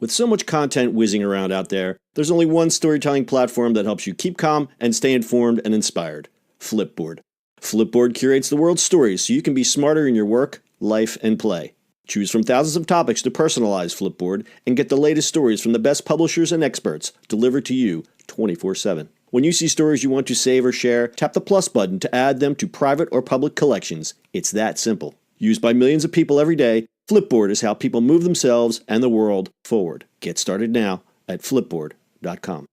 With so much content whizzing around out there, there's only one storytelling platform that helps you keep calm and stay informed and inspired: Flipboard. Flipboard curates the world's stories so you can be smarter in your work, life, and play. Choose from thousands of topics to personalize Flipboard and get the latest stories from the best publishers and experts delivered to you 24/7. When you see stories you want to save or share, tap the plus button to add them to private or public collections. It's that simple. Used by millions of people every day, Flipboard is how people move themselves and the world forward. Get started now at flipboard.com.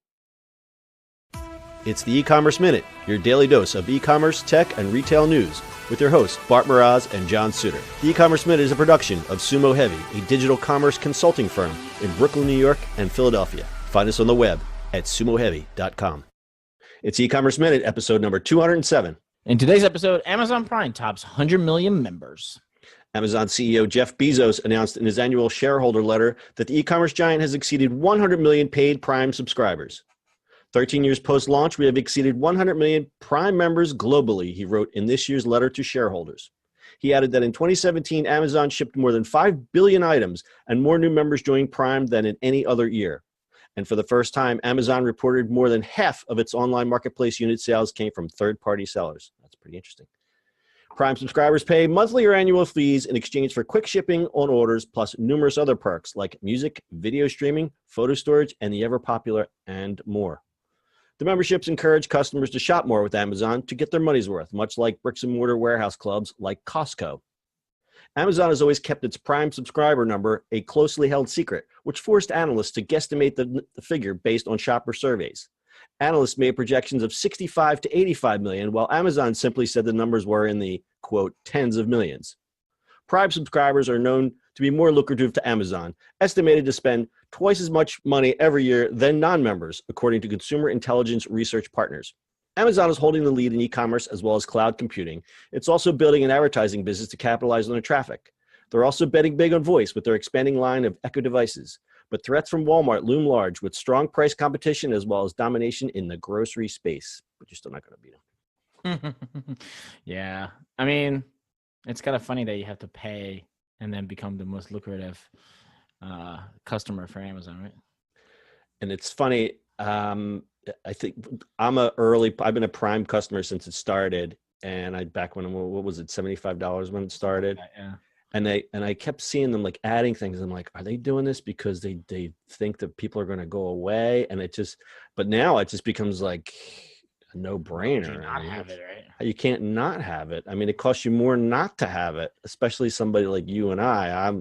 It's the E-Commerce Minute, your daily dose of e-commerce, tech, and retail news with your hosts Bart Mraz and John Suter. The E-Commerce Minute is a production of Sumo Heavy, a digital commerce consulting firm in Brooklyn, New York, and Philadelphia. Find us on the web at sumoheavy.com. It's E-Commerce Minute, episode number 207. In today's episode, Amazon Prime tops 100 million members. Amazon CEO Jeff Bezos announced in his annual shareholder letter that the e-commerce giant has exceeded 100 million paid Prime subscribers. 13 years post-launch, we have exceeded 100 million Prime members globally, he wrote in this year's letter to shareholders. He added that in 2017, Amazon shipped more than 5 billion items and more new members joined Prime than in any other year. And for the first time, Amazon reported more than half of its online marketplace unit sales came from third-party sellers. That's pretty interesting. Prime subscribers pay monthly or annual fees in exchange for quick shipping on orders, plus numerous other perks like music, video streaming, photo storage, and the ever-popular and more. The memberships encourage customers to shop more with Amazon to get their money's worth, much like bricks-and-mortar warehouse clubs like Costco. Amazon has always kept its Prime subscriber number a closely held secret, which forced analysts to guesstimate the figure based on shopper surveys. Analysts made projections of 65 to 85 million, while Amazon simply said the numbers were in the, quote, tens of millions. Prime subscribers are known to be more lucrative to Amazon, estimated to spend twice as much money every year than non-members, according to Consumer Intelligence Research Partners. Amazon is holding the lead in e-commerce as well as cloud computing. It's also building an advertising business to capitalize on the traffic. They're also betting big on voice with their expanding line of Echo devices. But threats from Walmart loom large with strong price competition as well as domination in the grocery space. But you're still not going to beat them. Yeah. I mean, it's kind of funny that you have to pay and then become the most lucrative customer for Amazon, right? And it's funny. I think I've been a Prime customer since it started. And back when, what was it, $75 when it started? Yeah. And I kept seeing them like adding things. I'm like, are they doing this because they think that people are going to go away? And but now it just becomes like a no-brainer. You not have it, right? You can't not have it. I mean, it costs you more not to have it, especially somebody like you and I.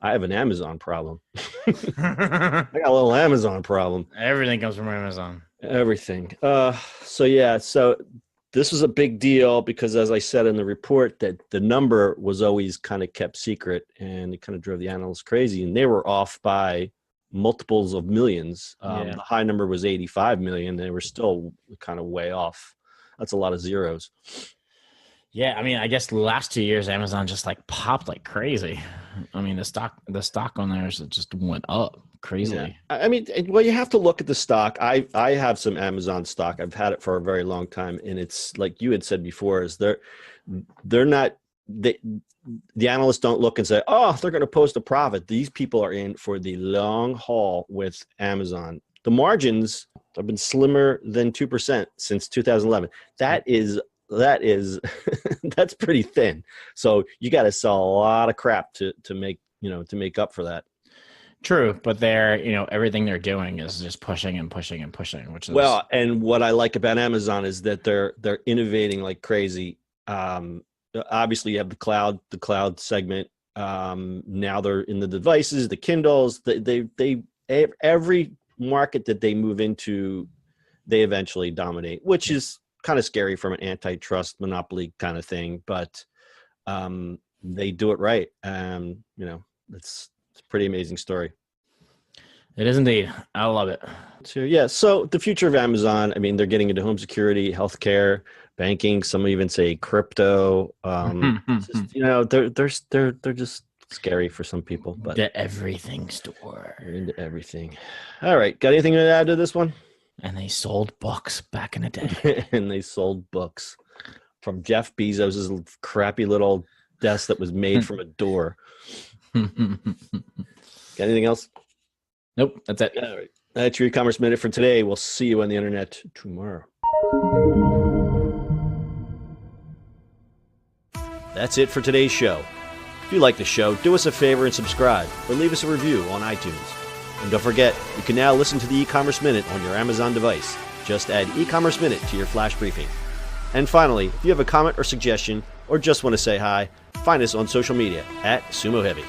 I have an Amazon problem. I got a little Amazon problem. Everything comes from Amazon. Everything. So this was a big deal because, as I said in the report, that the number was always kind of kept secret, and it kind of drove the analysts crazy. And they were off by multiples of millions. The high number was 85 million. They were still kind of way off. That's a lot of zeros. Yeah, I mean, I guess the last 2 years, Amazon just like popped like crazy. I mean, the stock on there just went up crazily. Yeah. I mean, well, you have to look at the stock. I have some Amazon stock. I've had it for a very long time, and it's like you had said before, is the analysts don't look and say, oh, they're going to post a profit. These people are in for the long haul with Amazon. The margins have been slimmer than 2% since 2011. That is that's pretty thin. So you got to sell a lot of crap to make up for that. True, but everything they're doing is just pushing and pushing and pushing, which is and what I like about Amazon is that they're innovating like crazy. Obviously you have the cloud segment. Now they're in the devices, the Kindles, they every market that they move into, they eventually dominate, which is kind of scary from an antitrust monopoly kind of thing, but they do it right. It's a pretty amazing story. It is indeed. I love it. So the future of Amazon, I mean, they're getting into home security, healthcare, banking. Some even say crypto. They're just scary for some people. But the everything store. They're into everything. All right, got anything to add to this one? And they sold books back in the day. And they sold books from Jeff Bezos' crappy little desk that was made from a door. Got anything else? Nope, that's it. All right. That's your e-commerce minute for today. We'll see you on the internet tomorrow. That's it for today's show. If you like the show, do us a favor and subscribe or leave us a review on iTunes. And don't forget, you can now listen to the e-commerce minute on your Amazon device. Just add e-commerce minute to your flash briefing. And finally, if you have a comment or suggestion or just want to say hi, find us on social media at Sumo Heavy.